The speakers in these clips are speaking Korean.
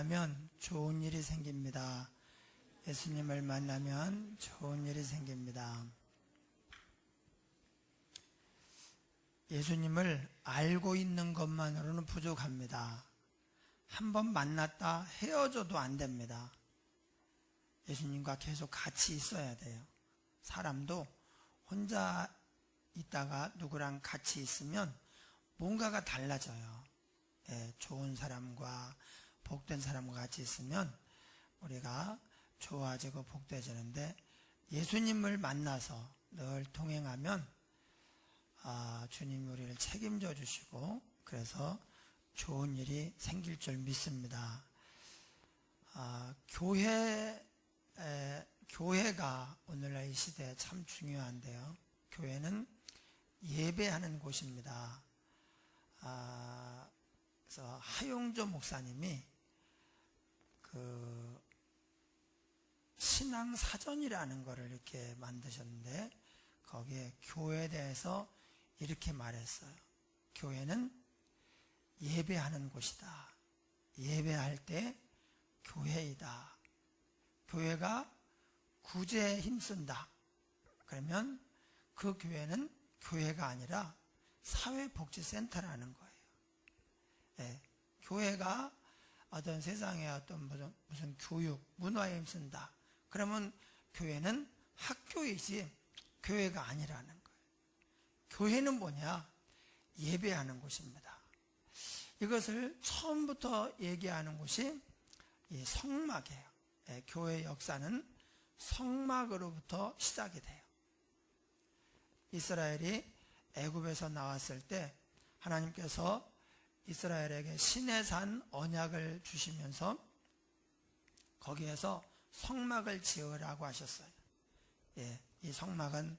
만나면 좋은 일이 생깁니다. 예수님을 만나면 좋은 일이 생깁니다. 예수님을 알고 있는 것만으로는 부족합니다. 한번 만났다 헤어져도 안 됩니다. 예수님과 계속 같이 있어야 돼요. 사람도 혼자 있다가 누구랑 같이 있으면 뭔가가 달라져요. 좋은 사람과 복된 사람과 같이 있으면 우리가 좋아지고 복되어지는데, 예수님을 만나서 늘 동행하면 주님이 우리를 책임져 주시고 그래서 좋은 일이 생길 줄 믿습니다. 교회가 오늘날 이 시대에 참 중요한데요. 교회는 예배하는 곳입니다. 그래서 하용조 목사님이 그 신앙사전이라는 거를 이렇게 만드셨는데, 거기에 교회에 대해서 이렇게 말했어요. 교회는 예배하는 곳이다. 예배할 때 교회이다. 교회가 구제에 힘쓴다. 그러면 그 교회는 교회가 아니라 사회복지센터라는 거예요. 교회가 어떤 세상의 어떤 무슨 교육, 문화에 힘쓴다. 그러면 교회는 학교이지 교회가 아니라는 거예요. 교회는 뭐냐? 예배하는 곳입니다. 이것을 처음부터 얘기하는 곳이 이 성막이에요. 교회의 역사는 성막으로부터 시작이 돼요. 이스라엘이 애굽에서 나왔을 때 하나님께서 이스라엘에게 시내산 언약을 주시면서 거기에서 성막을 지으라고 하셨어요. 이 성막은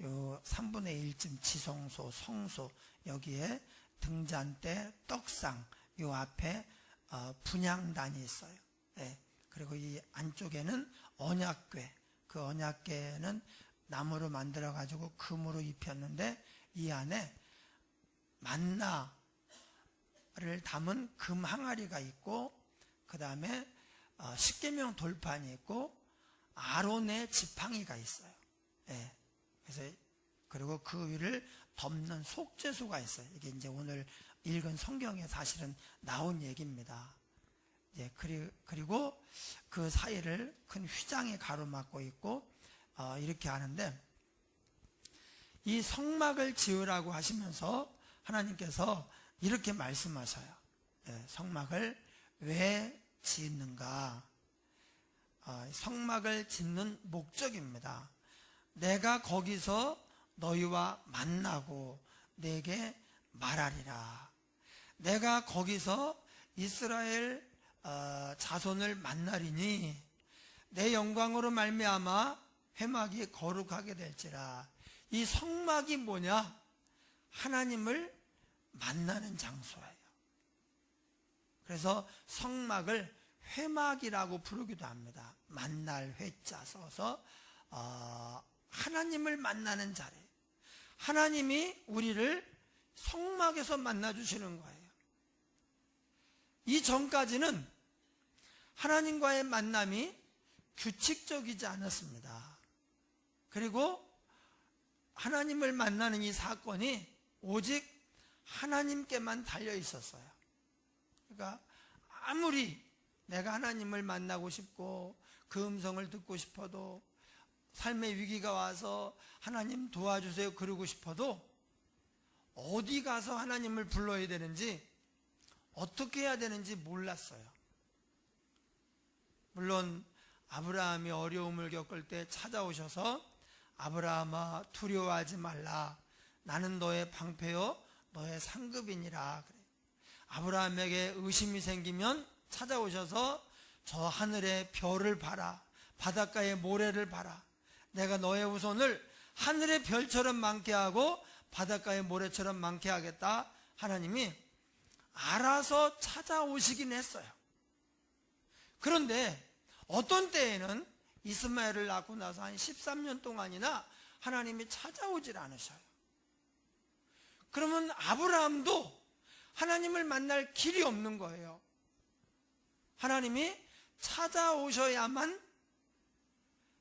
요 3분의 1쯤 지성소, 성소, 여기에 등잔대, 떡상, 요 앞에 분향단이 있어요. 그리고 이 안쪽에는 언약궤, 그 언약궤는 나무로 만들어 가지고 금으로 입혔는데 이 안에 만나를 담은 금 항아리가 있고, 그 다음에 십계명 돌판이 있고 아론의 지팡이가 있어요. 그래서 그리고 그 위를 덮는 속죄소가 있어요. 이게 이제 오늘 읽은 성경에 사실은 나온 얘기입니다. 그리고 그 사이를 큰 휘장이 가로막고 있고 이렇게 하는데, 이 성막을 지으라고 하시면서 하나님께서 이렇게 말씀하셔요. 성막을 왜 짓는가? 성막을 짓는 목적입니다. 내가 거기서 너희와 만나고 내게 말하리라. 내가 거기서 이스라엘 자손을 만나리니 내 영광으로 말미암아 회막이 거룩하게 될지라. 이 성막이 뭐냐? 하나님을 만나는 장소예요. 그래서 성막을 회막이라고 부르기도 합니다. 만날 회자 써서 하나님을 만나는 자리. 하나님이 우리를 성막에서 만나주시는 거예요. 이전까지는 하나님과의 만남이 규칙적이지 않았습니다. 그리고 하나님을 만나는 이 사건이 오직 하나님께만 달려 있었어요. 그러니까 아무리 내가 하나님을 만나고 싶고 그 음성을 듣고 싶어도, 삶의 위기가 와서 하나님 도와주세요 그러고 싶어도 어디 가서 하나님을 불러야 되는지, 어떻게 해야 되는지 몰랐어요. 물론 아브라함이 어려움을 겪을 때 찾아오셔서 아브라함아 두려워하지 말라. 나는 너의 방패요 너의 상급이니라. 그래. 아브라함에게 의심이 생기면 찾아오셔서 저 하늘의 별을 봐라. 바닷가의 모래를 봐라. 내가 너의 후손을 하늘의 별처럼 많게 하고 바닷가의 모래처럼 많게 하겠다. 하나님이 알아서 찾아오시긴 했어요. 그런데 어떤 때에는 이스마엘을 낳고 나서 한 13년 동안이나 하나님이 찾아오질 않으셔요. 그러면 아브라함도 하나님을 만날 길이 없는 거예요. 하나님이 찾아오셔야만,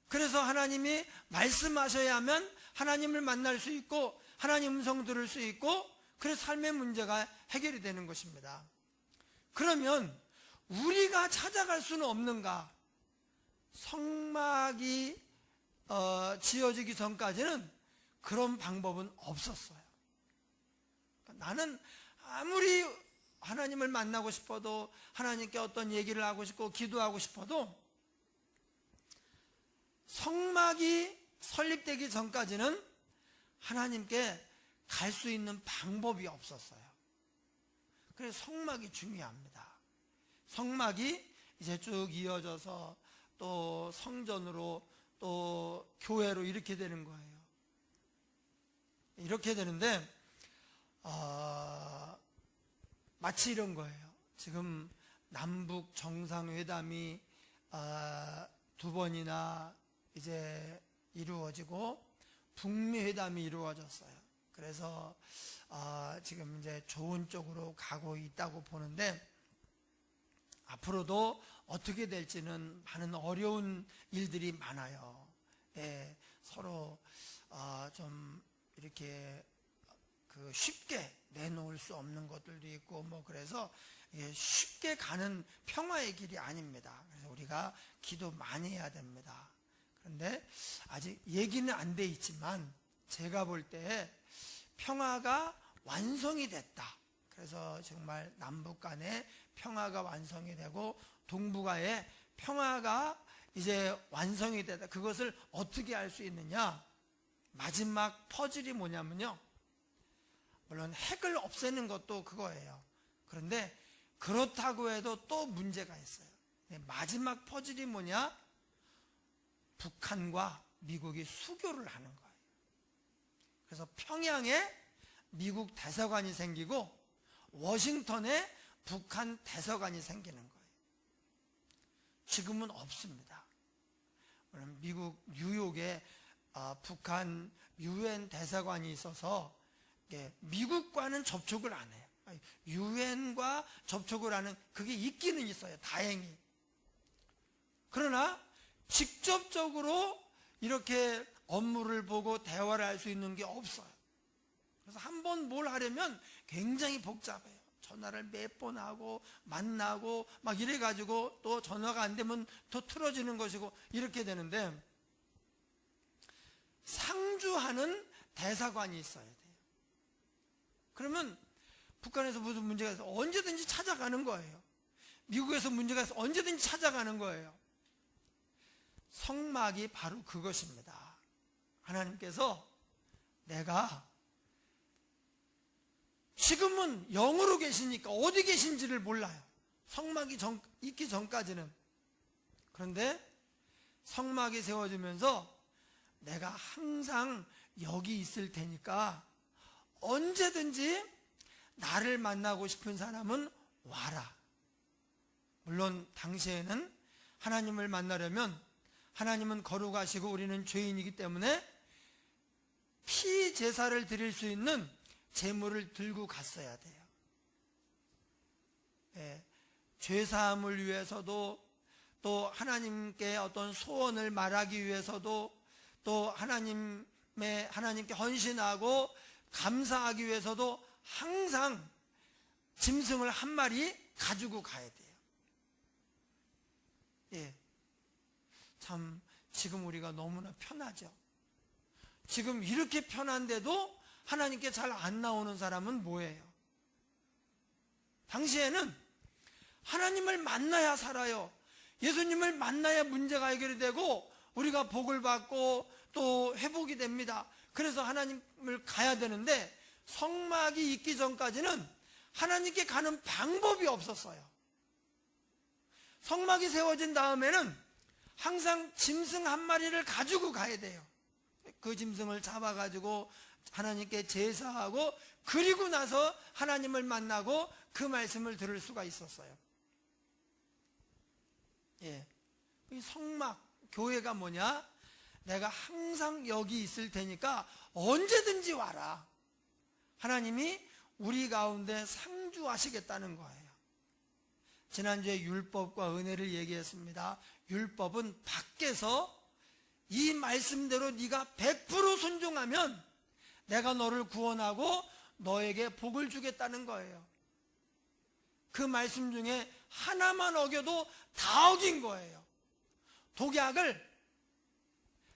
그래서 하나님이 말씀하셔야만 하나님을 만날 수 있고 하나님 음성 들을 수 있고, 그래서 삶의 문제가 해결이 되는 것입니다. 그러면 우리가 찾아갈 수는 없는가? 성막이 지어지기 전까지는 그런 방법은 없었어요. 나는 아무리 하나님을 만나고 싶어도, 하나님께 어떤 얘기를 하고 싶고 기도하고 싶어도 성막이 설립되기 전까지는 하나님께 갈 수 있는 방법이 없었어요. 그래서 성막이 중요합니다. 성막이 이제 쭉 이어져서 또 성전으로 또 교회로 이렇게 되는 거예요. 이렇게 되는데 마치 이런 거예요. 지금 남북 정상회담이 2번이나 이제 이루어지고 북미 회담이 이루어졌어요. 그래서 지금 이제 좋은 쪽으로 가고 있다고 보는데, 앞으로도 어떻게 될지는 많은 어려운 일들이 많아요. 예, 서로 좀 이렇게 쉽게 내놓을 수 없는 것들도 있고, 그래서 쉽게 가는 평화의 길이 아닙니다. 그래서 우리가 기도 많이 해야 됩니다. 그런데 아직 얘기는 안 돼 있지만 제가 볼 때 평화가 완성이 됐다. 그래서 정말 남북 간의 평화가 완성이 되고 동북아의 평화가 이제 완성이 되다. 그것을 어떻게 알 수 있느냐? 마지막 퍼즐이 뭐냐면요, 물론 핵을 없애는 것도 그거예요. 그런데 그렇다고 해도 또 문제가 있어요. 마지막 퍼즐이 뭐냐? 북한과 미국이 수교를 하는 거예요. 그래서 평양에 미국 대사관이 생기고 워싱턴에 북한 대사관이 생기는 거예요. 지금은 없습니다. 미국 뉴욕에 북한 유엔 대사관이 있어서 미국과는 접촉을 안 해요. 유엔과 접촉을 하는 그게 있기는 있어요, 다행히. 그러나 직접적으로 이렇게 업무를 보고 대화를 할 수 있는 게 없어요. 그래서 한번 뭘 하려면 굉장히 복잡해요. 전화를 몇 번 하고 만나고 막 이래가지고 또 전화가 안 되면 더 틀어지는 것이고 이렇게 되는데, 상주하는 대사관이 있어야 돼요. 그러면 북한에서 무슨 문제가 있어 언제든지 찾아가는 거예요. 미국에서 문제가 있어 언제든지 찾아가는 거예요. 성막이 바로 그것입니다. 하나님께서 내가 지금은 영으로 계시니까 어디 계신지를 몰라요. 성막이 있기 전까지는. 그런데 성막이 세워지면서 내가 항상 여기 있을 테니까 언제든지 나를 만나고 싶은 사람은 와라. 물론 당시에는 하나님을 만나려면 하나님은 거룩하시고 우리는 죄인이기 때문에 피 제사를 드릴 수 있는 제물을 들고 갔어야 돼요. 죄사함을 위해서도, 또 하나님께 어떤 소원을 말하기 위해서도, 또 하나님께 헌신하고 감사하기 위해서도 항상 짐승을 한 마리 가지고 가야 돼요. 참 지금 우리가 너무나 편하죠. 지금 이렇게 편한데도 하나님께 잘 안 나오는 사람은 뭐예요? 당시에는 하나님을 만나야 살아요. 예수님을 만나야 문제가 해결이 되고 우리가 복을 받고 또 회복이 됩니다. 그래서 하나님을 가야 되는데, 성막이 있기 전까지는 하나님께 가는 방법이 없었어요. 성막이 세워진 다음에는 항상 짐승 한 마리를 가지고 가야 돼요. 그 짐승을 잡아가지고 하나님께 제사하고, 그리고 나서 하나님을 만나고 그 말씀을 들을 수가 있었어요. 이 성막, 교회가 뭐냐? 내가 항상 여기 있을 테니까 언제든지 와라. 하나님이 우리 가운데 상주하시겠다는 거예요. 지난주에 율법과 은혜를 얘기했습니다. 율법은 밖에서 이 말씀대로 네가 100% 순종하면 내가 너를 구원하고 너에게 복을 주겠다는 거예요. 그 말씀 중에 하나만 어겨도 다 어긴 거예요. 독약을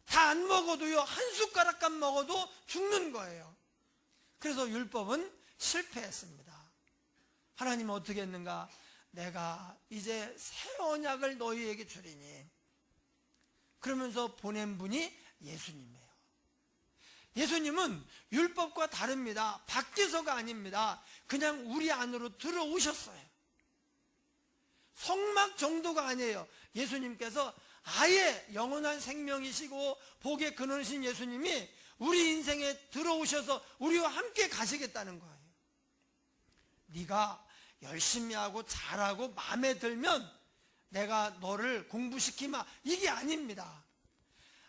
다 안 먹어도요, 한 숟가락만 먹어도 죽는 거예요. 그래서 율법은 실패했습니다. 하나님은 어떻게 했는가? 내가 이제 새 언약을 너희에게 주리니. 그러면서 보낸 분이 예수님이에요. 예수님은 율법과 다릅니다. 밖에서가 아닙니다. 그냥 우리 안으로 들어오셨어요. 성막 정도가 아니에요. 예수님께서 아예 영원한 생명이시고 복의 근원이신 예수님이 우리 인생에 들어오셔서 우리와 함께 가시겠다는 거예요. 네가 열심히 하고 잘하고 마음에 들면 내가 너를 공부시키마, 이게 아닙니다.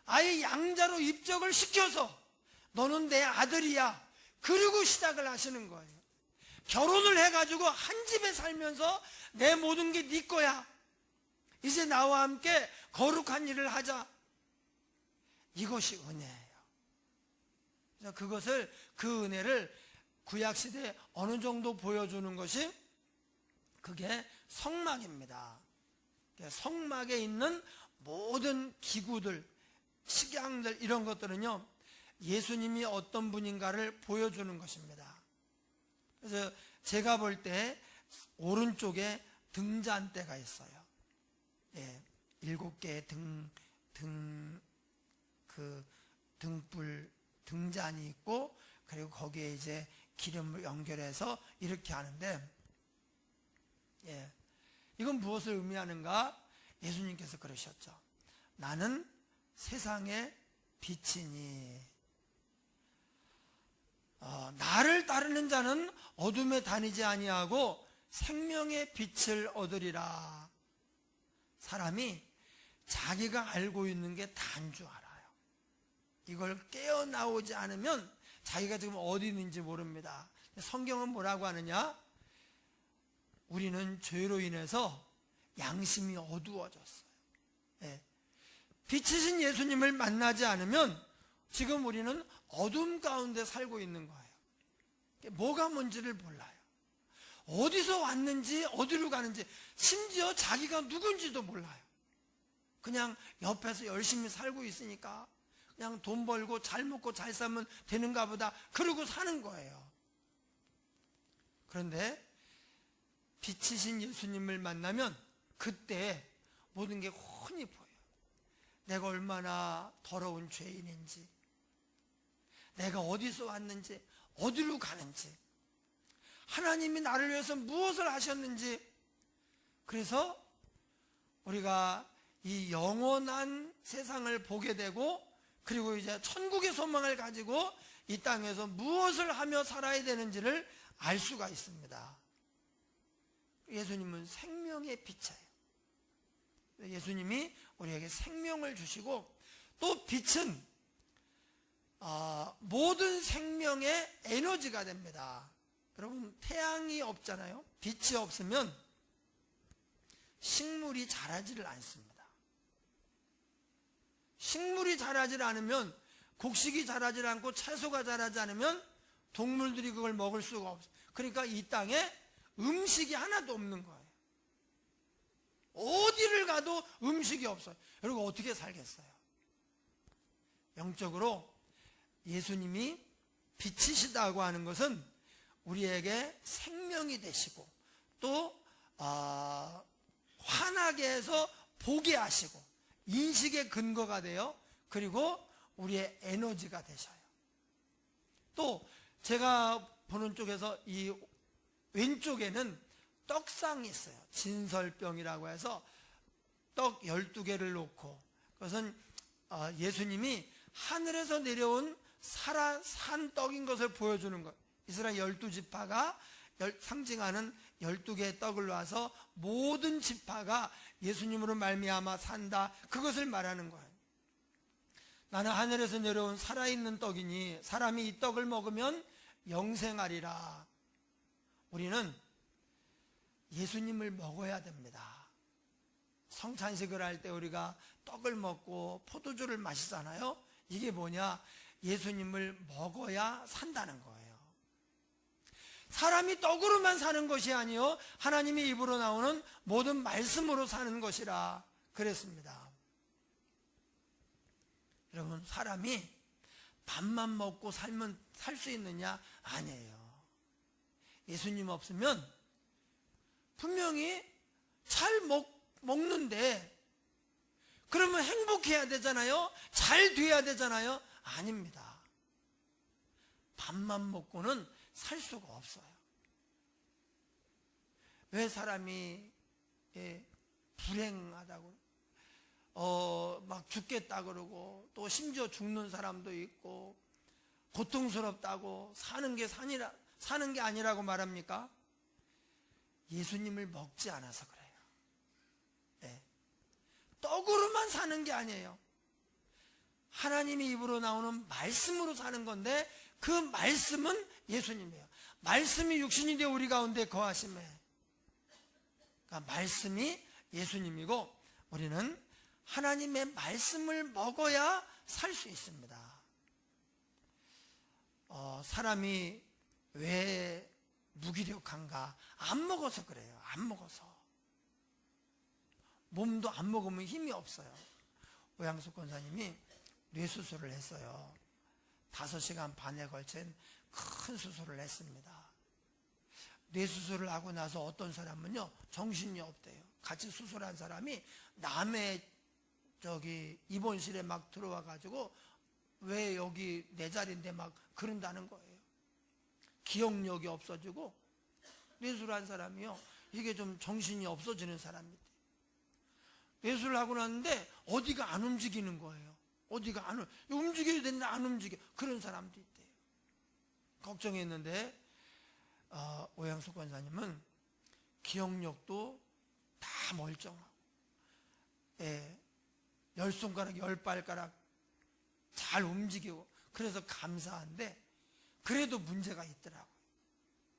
아예 양자로 입적을 시켜서 너는 내 아들이야, 그리고 시작을 하시는 거예요. 결혼을 해가지고 한 집에 살면서 내 모든 게 네 거야, 이제 나와 함께 거룩한 일을 하자, 이것이 은혜예요. 그래서 그 은혜를 구약시대에 어느 정도 보여주는 것이 그게 성막입니다. 성막에 있는 모든 기구들, 식양들, 이런 것들은요, 예수님이 어떤 분인가를 보여주는 것입니다. 그래서 제가 볼 때 오른쪽에 등잔대가 있어요. 7개의 등불, 등잔이 있고, 그리고 거기에 이제 기름을 연결해서 이렇게 하는데, 이건 무엇을 의미하는가? 예수님께서 그러셨죠. 나는 세상의 빛이니 나를 따르는 자는 어둠에 다니지 아니하고 생명의 빛을 얻으리라. 사람이 자기가 알고 있는 게 다인 줄 알아요. 이걸 깨어나오지 않으면 자기가 지금 어디 있는지 모릅니다. 성경은 뭐라고 하느냐? 우리는 죄로 인해서 양심이 어두워졌어요. 빛이신 예수님을 만나지 않으면 지금 우리는 어둠 가운데 살고 있는 거예요. 뭐가 뭔지를 몰라요. 어디서 왔는지 어디로 가는지, 심지어 자기가 누군지도 몰라요. 그냥 옆에서 열심히 살고 있으니까 그냥 돈 벌고 잘 먹고 잘 살면 되는가 보다, 그러고 사는 거예요. 그런데 빛이신 예수님을 만나면 그때 모든 게 훤히 보여요. 내가 얼마나 더러운 죄인인지, 내가 어디서 왔는지, 어디로 가는지, 하나님이 나를 위해서 무엇을 하셨는지. 그래서 우리가 이 영원한 세상을 보게 되고, 그리고 이제 천국의 소망을 가지고 이 땅에서 무엇을 하며 살아야 되는지를 알 수가 있습니다. 예수님은 생명의 빛이에요. 예수님이 우리에게 생명을 주시고, 또 빛은 모든 생명의 에너지가 됩니다. 여러분, 태양이 없잖아요. 빛이 없으면 식물이 자라지를 않습니다. 식물이 자라지 않으면, 곡식이 자라지 않고 채소가 자라지 않으면 동물들이 그걸 먹을 수가 없어요. 그러니까 이 땅에 음식이 하나도 없는 거예요. 어디를 가도 음식이 없어요. 여러분, 어떻게 살겠어요? 영적으로 예수님이 빛이시다고 하는 것은 우리에게 생명이 되시고, 또 환하게 해서 보게 하시고, 인식의 근거가 되어, 그리고 우리의 에너지가 되셔요. 또 제가 보는 쪽에서 이 왼쪽에는 떡상이 있어요. 진설병이라고 해서 떡 12개를 놓고, 그것은 예수님이 하늘에서 내려온 산 떡인 것을 보여주는 것. 이스라엘 12지파가 상징하는 12개의 떡을 놔서 모든 지파가 예수님으로 말미암아 산다, 그것을 말하는 거예요. 나는 하늘에서 내려온 살아있는 떡이니 사람이 이 떡을 먹으면 영생하리라. 우리는 예수님을 먹어야 됩니다. 성찬식을 할 때 우리가 떡을 먹고 포도주를 마시잖아요. 이게 뭐냐? 예수님을 먹어야 산다는 거예요. 사람이 떡으로만 사는 것이 아니요 하나님의 입으로 나오는 모든 말씀으로 사는 것이라 그랬습니다. 여러분, 사람이 밥만 먹고 살면 살 수 있느냐? 아니에요. 예수님 없으면 분명히 잘 먹는데 그러면 행복해야 되잖아요. 잘 돼야 되잖아요. 아닙니다. 밥만 먹고는 살 수가 없어요. 왜 사람이 불행하다고 막 죽겠다 그러고 또 심지어 죽는 사람도 있고 고통스럽다고 사는 게 아니라고 말합니까? 예수님을 먹지 않아서 그래요. 네. 떡으로만 사는 게 아니에요. 하나님의 입으로 나오는 말씀으로 사는 건데 그 말씀은 예수님이에요. 말씀이 육신이 되어 우리 가운데 거하심에, 그러니까 말씀이 예수님이고 우리는 하나님의 말씀을 먹어야 살 수 있습니다. 사람이 왜 무기력한가? 안 먹어서 그래요. 안 먹어서. 몸도 안 먹으면 힘이 없어요. 오양숙 권사님이 뇌수술을 했어요. 5시간 반에 걸친 큰 수술을 했습니다. 뇌수술을 하고 나서 어떤 사람은요 정신이 없대요. 같이 수술한 사람이 남의 입원실에 막 들어와 가지고 왜 여기 내 자리인데 막 그런다는 거예요. 기억력이 없어지고 뇌수술한 사람이요 이게 좀 정신이 없어지는 사람이에요. 뇌수술을 하고 났는데 어디가 안 움직이는 거예요. 어디가 안 움직여야 되는데 안 움직여. 그런 사람도 있대요. 걱정했는데 오양숙 권사님은 기억력도 다 멀쩡하고 10손가락 10발가락 잘 움직이고 그래서 감사한데 그래도 문제가 있더라고요.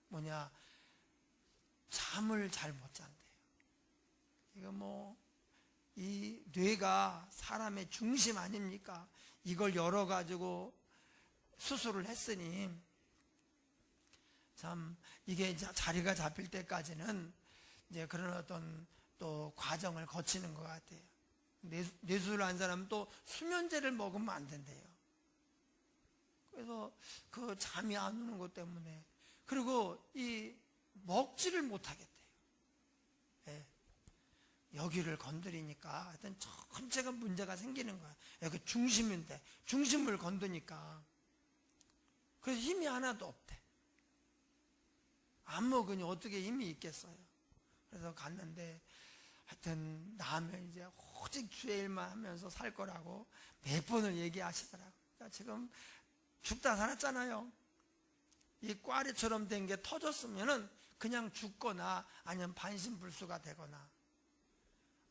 뭐냐, 잠을 잘 못 잔대요. 이거 이 뇌가 사람의 중심 아닙니까? 이걸 열어가지고 수술을 했으니 참 이게 이제 자리가 잡힐 때까지는 이제 그런 어떤 또 과정을 거치는 것 같아요. 뇌수술을 한 사람은 또 수면제를 먹으면 안 된대요. 그래서 그 잠이 안 오는 것 때문에 그리고 이 먹지를 못하겠대요. 여기를 건드리니까 하여튼 전체가 문제가 생기는 거야. 여기 중심인데 중심을 건드니까 그래서 힘이 하나도 없대. 안 먹으니 어떻게 힘이 있겠어요. 그래서 갔는데 하여튼 나면 이제 오직 주의 일만 하면서 살 거라고 몇 번을 얘기하시더라고요. 그러니까 지금 죽다 살았잖아요. 이 꽈리처럼 된 게 터졌으면은 그냥 죽거나 아니면 반신불수가 되거나.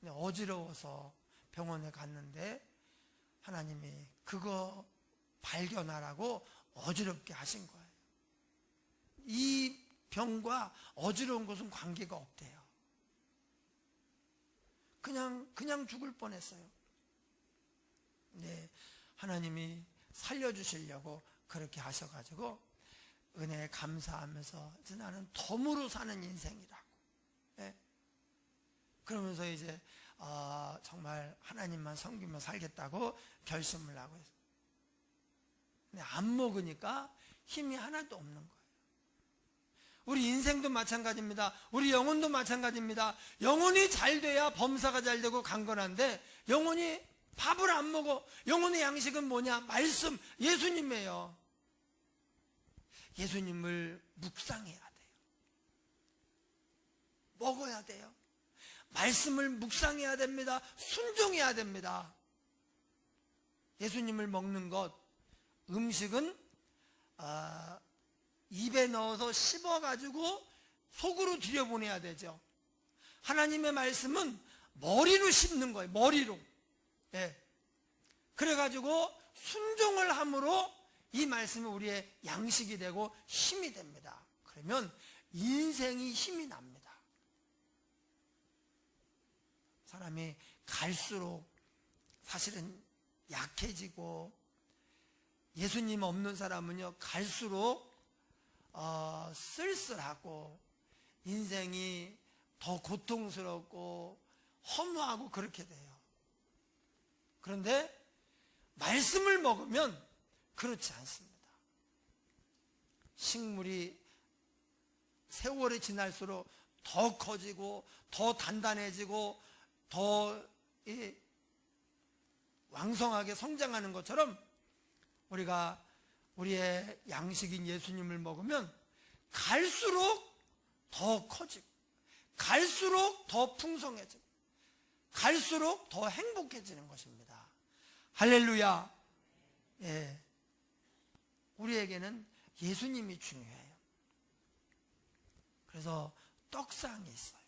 근데 어지러워서 병원에 갔는데 하나님이 그거 발견하라고 어지럽게 하신 거예요. 이 병과 어지러운 것은 관계가 없대요. 그냥 죽을 뻔했어요. 네, 하나님이 살려주시려고 그렇게 하셔가지고 은혜에 감사하면서 이제 나는 덤으로 사는 인생이라고. 네? 그러면서 이제 정말 하나님만 섬기며 살겠다고 결심을 하고 있어요. 근데 안 먹으니까 힘이 하나도 없는 거예요. 우리 인생도 마찬가지입니다. 우리 영혼도 마찬가지입니다. 영혼이 잘 돼야 범사가 잘 되고 강건한데 영혼이 밥을 안 먹어. 영혼의 양식은 뭐냐? 말씀, 예수님이에요. 예수님을 묵상해야 돼요. 먹어야 돼요. 말씀을 묵상해야 됩니다. 순종해야 됩니다. 예수님을 먹는 것, 음식은 입에 넣어서 씹어가지고 속으로 들여보내야 되죠. 하나님의 말씀은 머리로 씹는 거예요. 머리로. 네. 그래가지고 순종을 함으로 이 말씀이 우리의 양식이 되고 힘이 됩니다. 그러면 인생이 힘이 납니다. 사람이 갈수록 사실은 약해지고, 예수님 없는 사람은요 갈수록 쓸쓸하고 인생이 더 고통스럽고 허무하고 그렇게 돼요. 그런데 말씀을 먹으면 그렇지 않습니다. 식물이 세월이 지날수록 더 커지고 더 단단해지고 더 왕성하게 성장하는 것처럼, 우리가 우리의 양식인 예수님을 먹으면 갈수록 더 커지고, 갈수록 더 풍성해지고, 갈수록 더 행복해지는 것입니다. 할렐루야. 예. 우리에게는 예수님이 중요해요. 그래서 떡상이 있어요.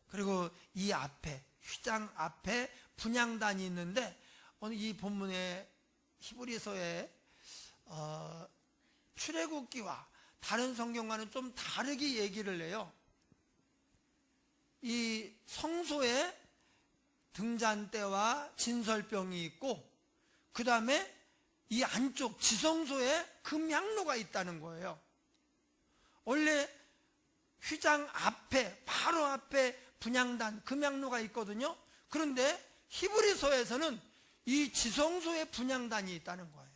그리고 이 앞에, 휘장 앞에 분향단이 있는데, 오늘 이 본문의 히브리서의 출애굽기와 다른 성경과는 좀 다르게 얘기를 해요. 이 성소에 등잔대와 진설병이 있고, 그 다음에 이 안쪽 지성소에 금향로가 있다는 거예요. 원래 휘장 앞에, 바로 앞에 분향단, 금향로가 있거든요. 그런데 히브리서에서는 이 지성소에 분향단이 있다는 거예요.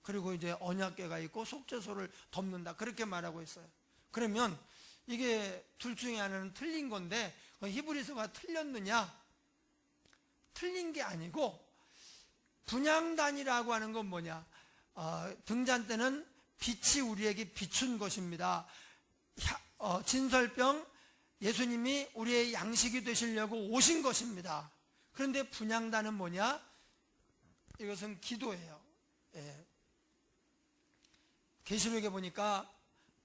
그리고 이제 언약궤가 있고 속죄소를 덮는다, 그렇게 말하고 있어요. 그러면 이게 둘 중에 하나는 틀린 건데, 히브리서가 틀렸느냐? 틀린 게 아니고, 분향단이라고 하는 건 뭐냐? 등잔대는 빛이 우리에게 비춘 것입니다. 진설병, 예수님이 우리의 양식이 되시려고 오신 것입니다. 그런데 분향단은 뭐냐? 이것은 기도예요. 예. 계시록에 보니까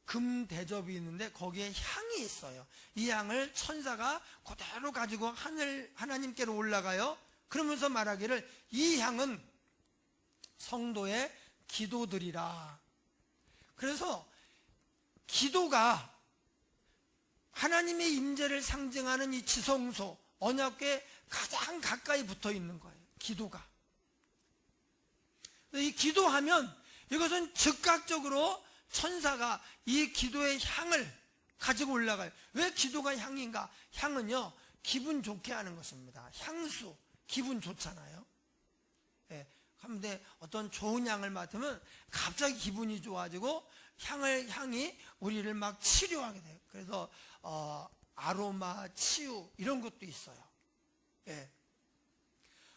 금 대접이 있는데 거기에 향이 있어요. 이 향을 천사가 그대로 가지고 하나님께로 올라가요. 그러면서 말하기를, 이 향은 성도의 기도들이라. 그래서 기도가 하나님의 임재를 상징하는 이 지성소, 언약궤에 가장 가까이 붙어 있는 거예요. 기도가. 이 기도하면 이것은 즉각적으로 천사가 이 기도의 향을 가지고 올라가요. 왜 기도가 향인가? 향은요, 기분 좋게 하는 것입니다. 향수, 기분 좋잖아요. 예. 그런데 어떤 좋은 향을 맡으면 갑자기 기분이 좋아지고 향이 우리를 막 치료하게 돼요. 그래서 아로마, 치유 이런 것도 있어요. 예.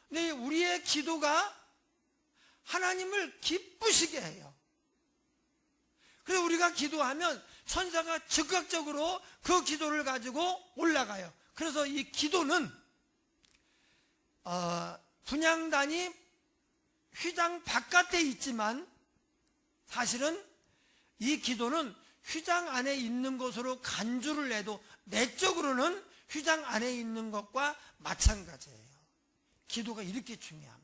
근데 우리의 기도가 하나님을 기쁘시게 해요. 그래서 우리가 기도하면 천사가 즉각적으로 그 기도를 가지고 올라가요. 그래서 이 기도는 분향단이 휘장 바깥에 있지만, 사실은 이 기도는 휘장 안에 있는 것으로 간주를 해도 내적으로는 휘장 안에 있는 것과 마찬가지예요. 기도가 이렇게 중요합니다.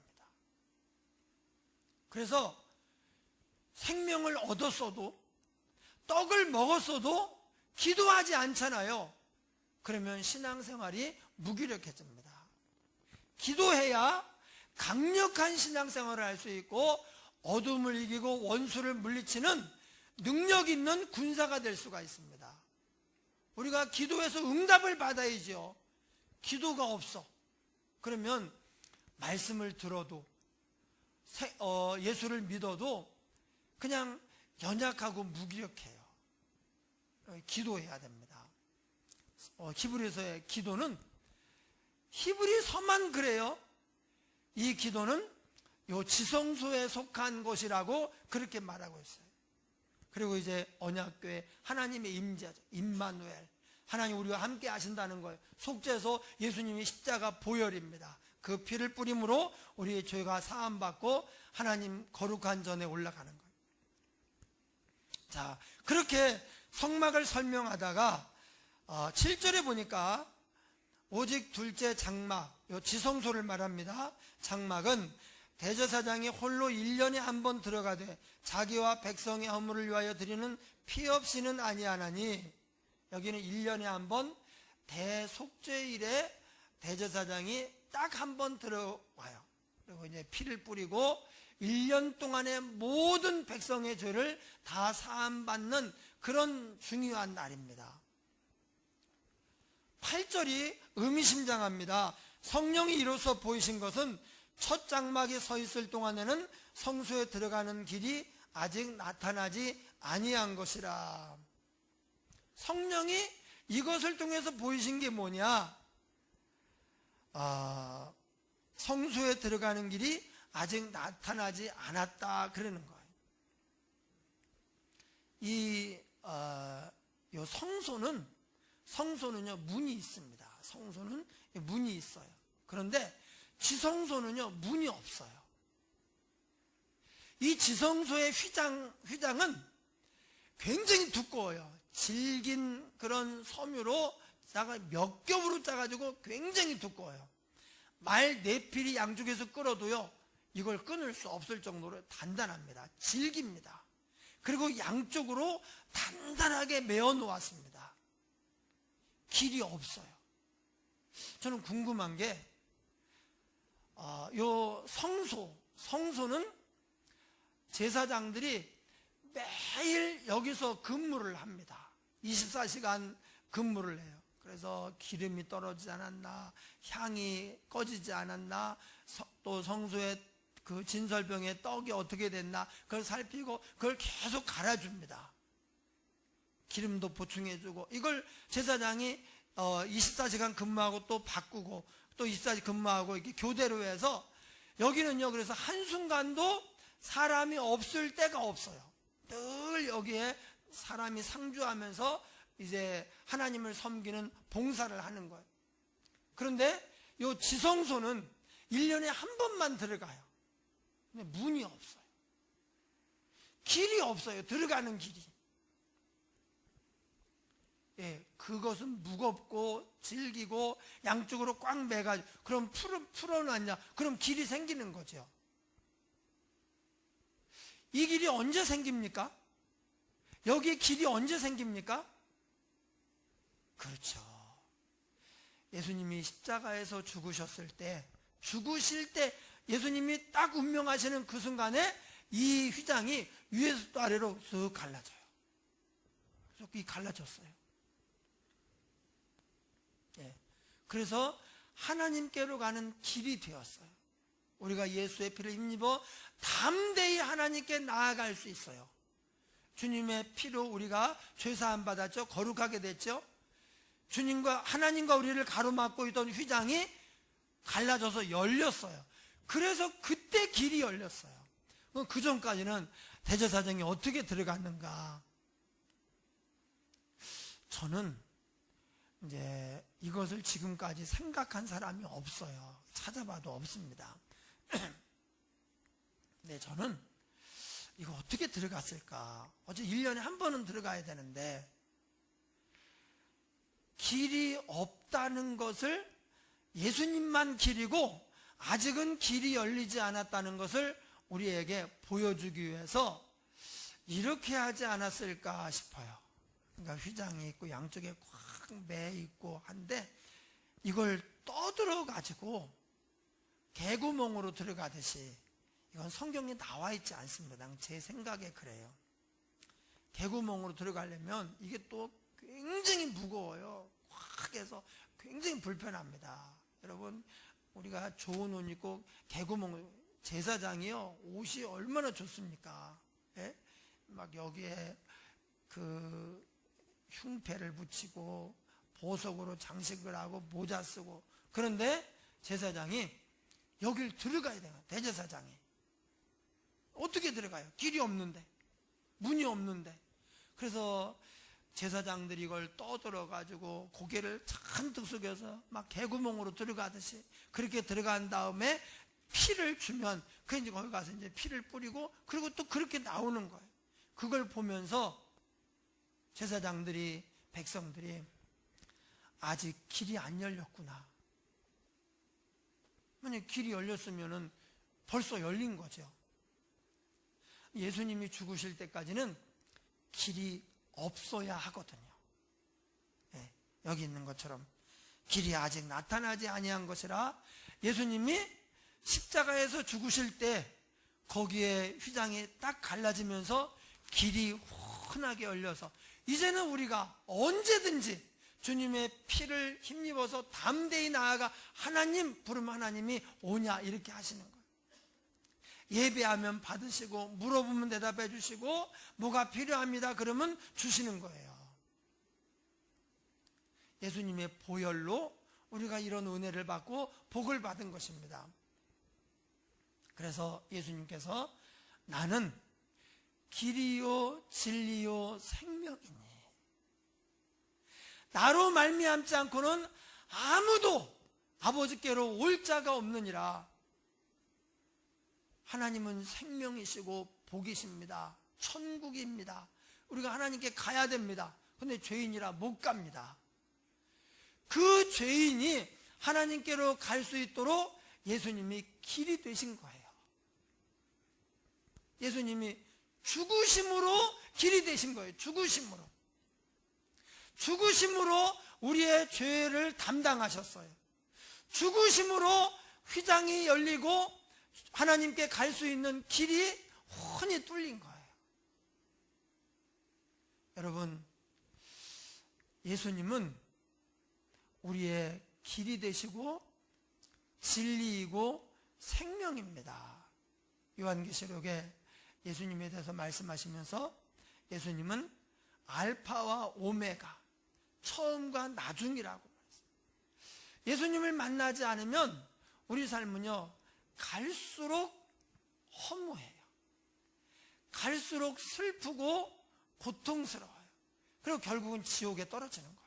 그래서 생명을 얻었어도, 떡을 먹었어도 기도하지 않잖아요. 그러면 신앙생활이 무기력해집니다. 기도해야 강력한 신앙생활을 할 수 있고, 어둠을 이기고 원수를 물리치는 능력 있는 군사가 될 수가 있습니다. 우리가 기도해서 응답을 받아야죠. 기도가 없어. 그러면 말씀을 들어도, 예수를 믿어도 그냥 연약하고 무기력해요. 기도해야 됩니다. 히브리서의 기도는, 히브리서만 그래요. 이 기도는 요 지성소에 속한 것이라고 그렇게 말하고 있어요. 그리고 이제 언약궤, 하나님의 임재죠. 임마누엘, 하나님 우리와 함께 하신다는 거예요. 속죄소, 예수님이 십자가 보혈입니다. 그 피를 뿌림으로 우리의 죄가 사함받고 하나님 거룩한 전에 올라가는 거예요. 자, 그렇게 성막을 설명하다가 7절에 보니까 오직 둘째 장막, 요 지성소를 말합니다. 장막은 대제사장이 홀로 1년에 한 번 들어가되 자기와 백성의 허물을 위하여 드리는 피 없이는 아니하나니, 여기는 1년에 한 번 대속죄일에 대제사장이 딱 한 번 들어와요. 그리고 이제 피를 뿌리고 1년 동안의 모든 백성의 죄를 다 사함받는 그런 중요한 날입니다. 8절이 의미심장합니다. 성령이 이로써 보이신 것은 첫 장막이 서 있을 동안에는 성소에 들어가는 길이 아직 나타나지 아니한 것이라. 성령이 이것을 통해서 보이신 게 뭐냐? 성소에 들어가는 길이 아직 나타나지 않았다 그러는 거예요. 이 성소는요 문이 있습니다. 성소는 문이 있어요. 그런데 지성소는요 문이 없어요. 이 지성소의 휘장은 굉장히 두꺼워요. 질긴 그런 섬유로 몇 겹으로 짜가지고 굉장히 두꺼워요. 말 4필이 양쪽에서 끌어도요 이걸 끊을 수 없을 정도로 단단합니다. 질깁니다. 그리고 양쪽으로 단단하게 메어 놓았습니다. 길이 없어요. 저는 궁금한 게 요 성소는 제사장들이 매일 여기서 근무를 합니다. 24시간 근무를 해요. 그래서 기름이 떨어지지 않았나, 향이 꺼지지 않았나, 또 성소에 그 진설병에 떡이 어떻게 됐나 그걸 살피고 그걸 계속 갈아줍니다. 기름도 보충해주고 이걸 제사장이 24시간 근무하고 또 바꾸고 또 24시간 근무하고 이렇게 교대로 해서 여기는요 그래서 한순간도 사람이 없을 때가 없어요. 늘 여기에 사람이 상주하면서 이제 하나님을 섬기는 봉사를 하는 거예요. 그런데 이 지성소는 1년에 한 번만 들어가요. 근데 문이 없어요. 길이 없어요. 들어가는 길이. 예, 그것은 무겁고 질기고 양쪽으로 꽉 매가지고 그럼 풀어놨냐? 그럼 길이 생기는 거죠. 이 길이 언제 생깁니까? 여기에 길이 언제 생깁니까? 그렇죠. 예수님이 십자가에서 죽으실 때 예수님이 딱 운명하시는 그 순간에 이 휘장이 위에서부터 아래로 쓱 갈라져요. 그래서 이 갈라졌어요. 예. 그래서 하나님께로 가는 길이 되었어요. 우리가 예수의 피를 힘입어 담대히 하나님께 나아갈 수 있어요. 주님의 피로 우리가 죄사함 받았죠. 거룩하게 됐죠. 주님과 하나님과 우리를 가로막고 있던 휘장이 갈라져서 열렸어요. 그래서 그때 길이 열렸어요. 그 전까지는 대제사장이 어떻게 들어갔는가? 저는 이제 이것을 지금까지 생각한 사람이 없어요. 찾아봐도 없습니다. 네, 저는 이거 어떻게 들어갔을까? 어제 1년에 한 번은 들어가야 되는데 길이 없다는 것을 예수님만 길이고 아직은 길이 열리지 않았다는 것을 우리에게 보여주기 위해서 이렇게 하지 않았을까 싶어요. 그러니까 휘장이 있고 양쪽에 꽉 매 있고 한데 이걸 떠들어 가지고 개구멍으로 들어가듯이, 이건 성경에 나와 있지 않습니다. 제 생각에 그래요. 개구멍으로 들어가려면 이게 또 굉장히 무거워요. 확 해서 굉장히 불편합니다. 여러분, 우리가 좋은 옷 입고 개구멍을, 제사장이요 옷이 얼마나 좋습니까? 예? 막 여기에 그 흉패를 붙이고 보석으로 장식을 하고 모자 쓰고, 그런데 제사장이 여길 들어가야 돼요. 대제사장이 어떻게 들어가요? 길이 없는데, 문이 없는데. 그래서 제사장들이 이걸 떠들어 가지고 고개를 잔뜩 숙여서 막 개구멍으로 들어가듯이 그렇게 들어간 다음에 피를 주면 그 이제 거기 가서 이제 피를 뿌리고 그리고 또 그렇게 나오는 거예요. 그걸 보면서 제사장들이, 백성들이 아직 길이 안 열렸구나. 만약 길이 열렸으면은 벌써 열린 거죠. 예수님이 죽으실 때까지는 길이 없어야 하거든요. 네, 여기 있는 것처럼 길이 아직 나타나지 아니한 것이라. 예수님이 십자가에서 죽으실 때 거기에 휘장이 딱 갈라지면서 길이 훤하게 열려서 이제는 우리가 언제든지 주님의 피를 힘입어서 담대히 나아가 하나님 부르면 하나님이 오냐 이렇게 하시는 거예요. 예배하면 받으시고 물어보면 대답해 주시고 뭐가 필요합니다 그러면 주시는 거예요. 예수님의 보혈로 우리가 이런 은혜를 받고 복을 받은 것입니다. 그래서 예수님께서 나는 길이요 진리요 생명이니 나로 말미암지 않고는 아무도 아버지께로 올 자가 없느니라. 하나님은 생명이시고 복이십니다. 천국입니다. 우리가 하나님께 가야 됩니다. 근데 죄인이라 못 갑니다. 그 죄인이 하나님께로 갈 수 있도록 예수님이 길이 되신 거예요. 예수님이 죽으심으로 길이 되신 거예요. 죽으심으로 우리의 죄를 담당하셨어요. 죽으심으로 휘장이 열리고 하나님께 갈 수 있는 길이 훤히 뚫린 거예요. 여러분, 예수님은 우리의 길이 되시고 진리이고 생명입니다. 요한계시록에 예수님에 대해서 말씀하시면서 예수님은 알파와 오메가, 처음과 나중이라고 말했어요. 예수님을 만나지 않으면 우리 삶은요 갈수록 허무해요. 갈수록 슬프고 고통스러워요. 그리고 결국은 지옥에 떨어지는 거예요.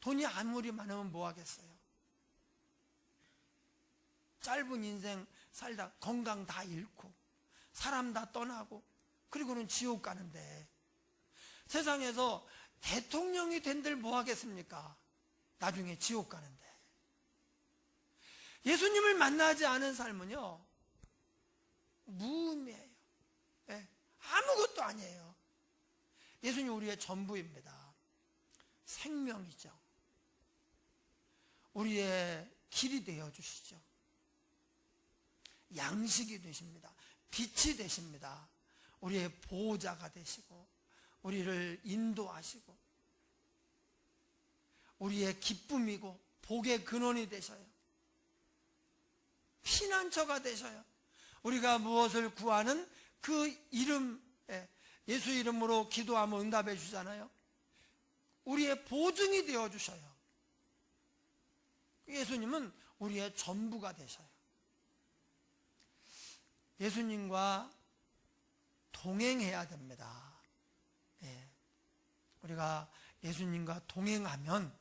돈이 아무리 많으면 뭐 하겠어요? 짧은 인생 살다 건강 다 잃고 사람 다 떠나고 그리고는 지옥 가는데, 세상에서 대통령이 된들 뭐 하겠습니까? 나중에 지옥 가는데. 예수님을 만나지 않은 삶은요 무의미해요. 네, 아무것도 아니에요. 예수님 우리의 전부입니다. 생명이죠. 우리의 길이 되어주시죠. 양식이 되십니다. 빛이 되십니다. 우리의 보호자가 되시고 우리를 인도하시고 우리의 기쁨이고 복의 근원이 되셔요. 피난처가 되셔요. 우리가 무엇을 구하는 그 이름, 예수 이름으로 기도하면 응답해 주잖아요. 우리의 보증이 되어 주셔요. 예수님은 우리의 전부가 되셔요. 예수님과 동행해야 됩니다. 우리가 예수님과 동행하면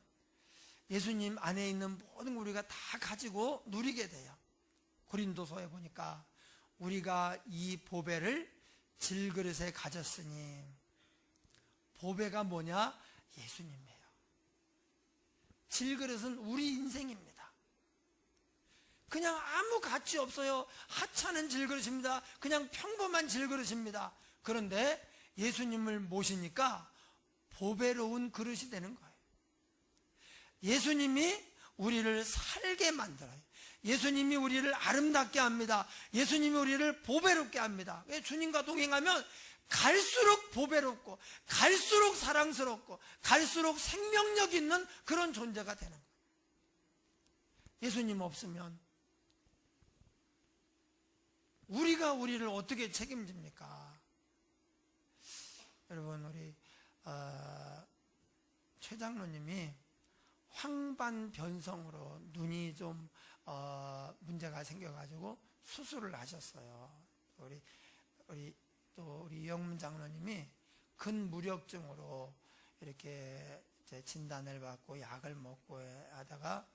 예수님 안에 있는 모든 우리가 다 가지고 누리게 돼요. 고린도서에 보니까 우리가 이 보배를 질그릇에 가졌으니, 보배가 뭐냐? 예수님이에요. 질그릇은 우리 인생입니다. 그냥 아무 가치 없어요. 하찮은 질그릇입니다. 그냥 평범한 질그릇입니다. 그런데 예수님을 모시니까 보배로운 그릇이 되는 거예요. 예수님이 우리를 살게 만들어요. 예수님이 우리를 아름답게 합니다. 예수님이 우리를 보배롭게 합니다. 주님과 동행하면 갈수록 보배롭고 갈수록 사랑스럽고 갈수록 생명력 있는 그런 존재가 되는 거예요. 예수님 없으면 우리가 우리를 어떻게 책임집니까? 여러분, 우리 최 장로님이 황반변성으로 눈이 좀 문제가 생겨가지고 수술을 하셨어요. 우리 이영문 장로님이 근무력증으로 이렇게 이제 진단을 받고 약을 먹고 하다가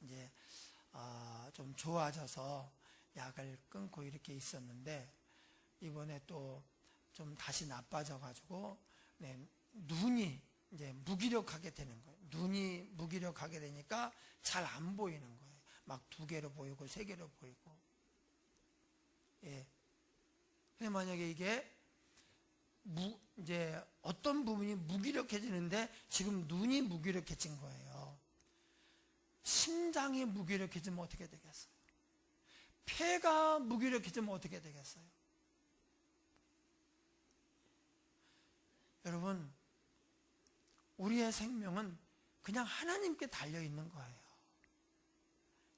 이제 좀 좋아져서 약을 끊고 이렇게 있었는데, 이번에 또 좀 다시 나빠져가지고 눈이 이제 무기력하게 되는 거예요. 눈이 무기력하게 되니까 잘 안 보이는 거예요. 막 2개로 보이고 3개로 보이고. 근데 만약에 이게 이제 어떤 부분이 무기력해지는데 지금 눈이 무기력해진 거예요. 심장이 무기력해지면 어떻게 되겠어요? 폐가 무기력해지면 어떻게 되겠어요? 여러분, 우리의 생명은 그냥 하나님께 달려있는 거예요.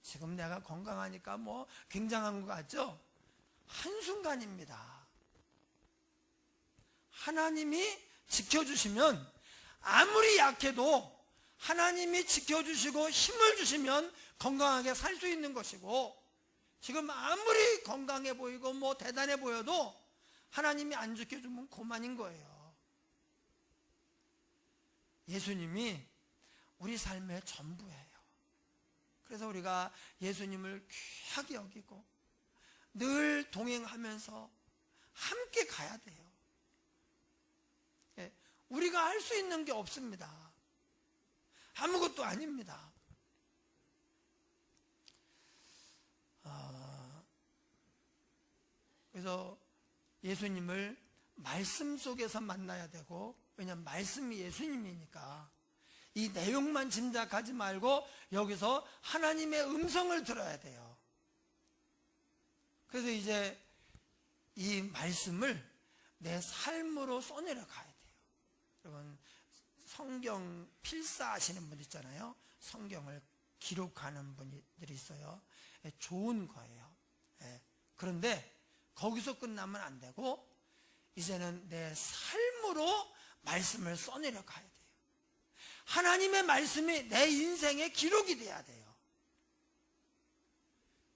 지금 내가 건강하니까 뭐 굉장한 것 같죠? 한순간입니다. 하나님이 지켜주시면 아무리 약해도 하나님이 지켜주시고 힘을 주시면 건강하게 살 수 있는 것이고, 지금 아무리 건강해 보이고 뭐 대단해 보여도 하나님이 안 지켜주면 그만인 거예요. 예수님이 우리 삶의 전부예요. 그래서 우리가 예수님을 귀하게 여기고 늘 동행하면서 함께 가야 돼요. 우리가 할 수 있는 게 없습니다. 아무것도 아닙니다. 그래서 예수님을 말씀 속에서 만나야 되고, 왜냐하면 말씀이 예수님이니까 이 내용만 짐작하지 말고 여기서 하나님의 음성을 들어야 돼요. 그래서 이제 이 말씀을 내 삶으로 써내려 가야 돼요. 여러분, 성경 필사하시는 분 있잖아요. 성경을 기록하는 분들이 있어요. 좋은 거예요. 그런데 거기서 끝나면 안 되고 이제는 내 삶으로 말씀을 써내려 가야 돼요. 하나님의 말씀이 내 인생의 기록이 돼야 돼요.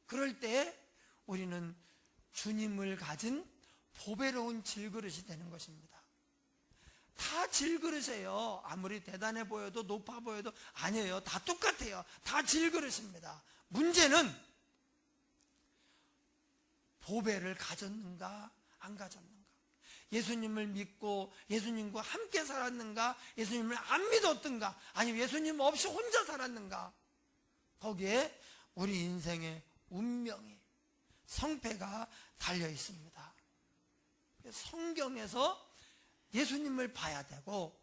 그럴 때 우리는 주님을 가진 보배로운 질그릇이 되는 것입니다. 다 질그릇이에요. 아무리 대단해 보여도 높아 보여도 아니에요. 다 똑같아요. 다 질그릇입니다. 문제는 보배를 가졌는가 안 가졌는가, 예수님을 믿고 예수님과 함께 살았는가, 예수님을 안 믿었던가, 아니면 예수님 없이 혼자 살았는가, 거기에 우리 인생의 운명이, 성패가 달려 있습니다. 성경에서 예수님을 봐야 되고,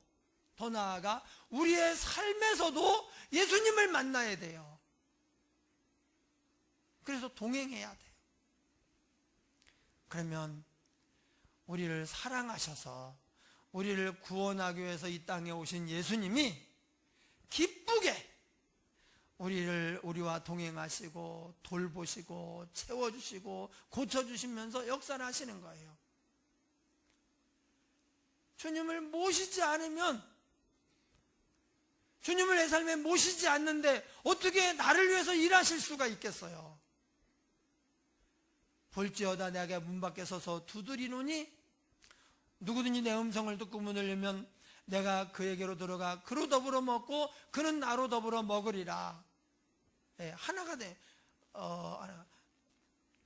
더 나아가 우리의 삶에서도 예수님을 만나야 돼요. 그래서 동행해야 돼요. 그러면 우리를 사랑하셔서 우리를 구원하기 위해서 이 땅에 오신 예수님이 기쁘게 우리와 동행하시고 돌보시고 채워주시고 고쳐주시면서 역사를 하시는 거예요. 주님을 모시지 않으면, 주님을 내 삶에 모시지 않는데 어떻게 나를 위해서 일하실 수가 있겠어요? 볼지어다 내가 문 밖에 서서 두드리노니 누구든지 내 음성을 듣고 문을 열면 내가 그에게로 들어가 그로 더불어 먹고 그는 나로 더불어 먹으리라. 하나가 돼.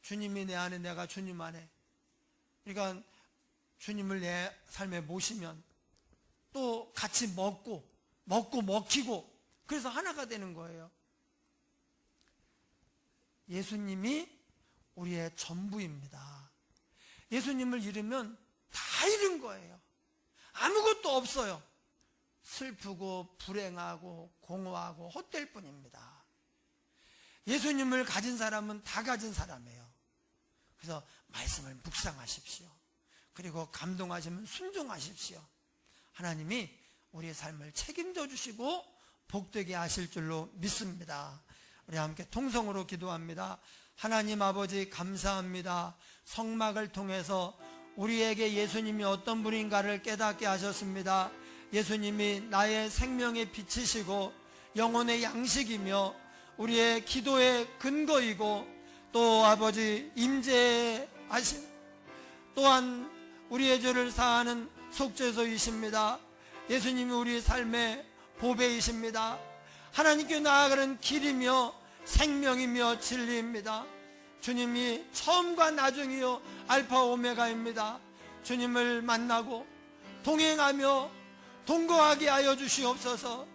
주님이 내 안에, 내가 주님 안에. 그러니까 주님을 내 삶에 모시면 또 같이 먹고 먹히고, 그래서 하나가 되는 거예요. 예수님이 우리의 전부입니다. 예수님을 잃으면 다 잃은 거예요. 아무것도 없어요. 슬프고 불행하고 공허하고 헛될 뿐입니다. 예수님을 가진 사람은 다 가진 사람이에요. 그래서 말씀을 묵상하십시오. 그리고 감동하시면 순종하십시오. 하나님이 우리의 삶을 책임져 주시고 복되게 하실 줄로 믿습니다. 우리 함께 통성으로 기도합니다. 하나님 아버지, 감사합니다. 성막을 통해서 우리에게 예수님이 어떤 분인가를 깨닫게 하셨습니다. 예수님이 나의 생명의 빛이시고 영혼의 양식이며 우리의 기도의 근거이고, 또 아버지 임재하신, 또한 우리의 죄를 사하는 속죄소이십니다. 예수님이 우리 삶의 보배이십니다. 하나님께 나아가는 길이며 생명이며 진리입니다. 주님이 처음과 나중이요 알파 오메가입니다. 주님을 만나고 동행하며 동거하게 하여 주시옵소서.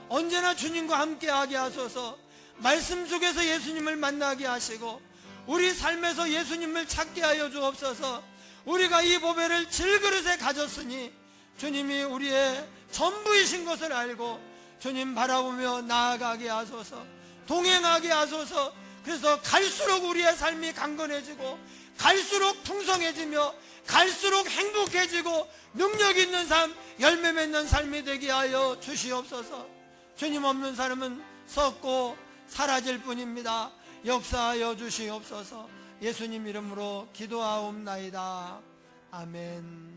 언제나 주님과 함께하게 하소서. 말씀 속에서 예수님을 만나게 하시고 우리 삶에서 예수님을 찾게 하여 주옵소서. 우리가 이 보배를 질그릇에 가졌으니 주님이 우리의 전부이신 것을 알고 주님 바라보며 나아가게 하소서, 동행하게 하소서. 그래서 갈수록 우리의 삶이 강건해지고 갈수록 풍성해지며 갈수록 행복해지고 능력 있는 삶, 열매 맺는 삶이 되게 하여 주시옵소서. 주님 없는 사람은 썩고 사라질 뿐입니다. 역사하여 주시옵소서. 예수님 이름으로 기도하옵나이다. 아멘.